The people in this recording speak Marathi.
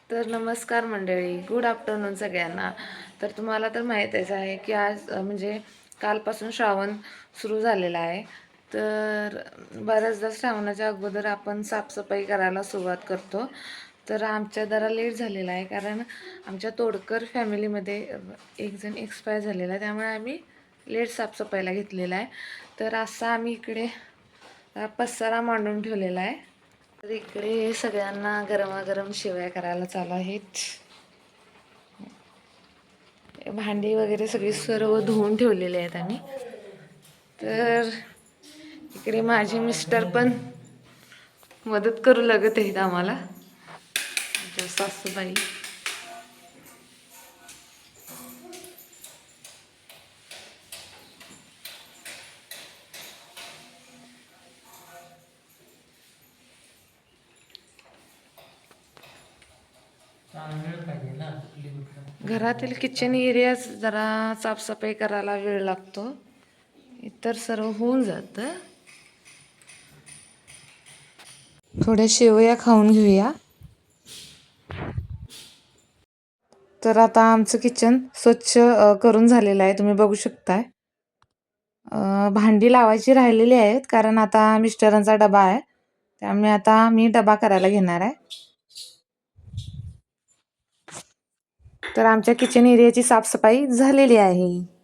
तर नमस्कार मंडळी, गुड आफ्टरनून सगळ्यांना. तर तुम्हाला तर माहीतच आहे की आज म्हणजे कालपासून श्रावण सुरू झालेला आहे. तर बऱ्याचदा श्रावणाच्या अगोदर आपण साफसफाई करायला सुरुवात करतो. तर आमच्या जरा लेट झालेला आहे, कारण आमच्या तोडकर फॅमिलीमध्ये एक जण एक्सपायर झालेला आहे, त्यामुळे आम्ही लेट साफसफाईला घेतलेला आहे. तर असा आम्ही इकडे पसारा मांडून ठेवलेला आहे. तर इकडे सगळ्यांना गरमागरम शेवया करायला चालू आहेत. भांडी वगैरे सगळी सर्व धुवून ठेवलेले आहेत आम्ही. तर इकडे माझे मिस्टर पण मदत करू लागत आहेत आम्हाला, आमच्या सासूबाई. घरातील किचन एरिया जरा साफसफाई करायला वेळ लागतो, इतर सर्व होऊन जातं. थोड्या शेवया खाऊन घेऊया. तर आता आमचं किचन स्वच्छ करून झालेलं आहे, तुम्ही बघू शकताय. भांडी लावायची राहिलेली आहेत, कारण आता मिस्टरांचा डबा आहे, त्यामुळे आता मी डबा करायला घेणार आहे. तर आमच्या किचन एरियाची साफसफाई झालेली आहे.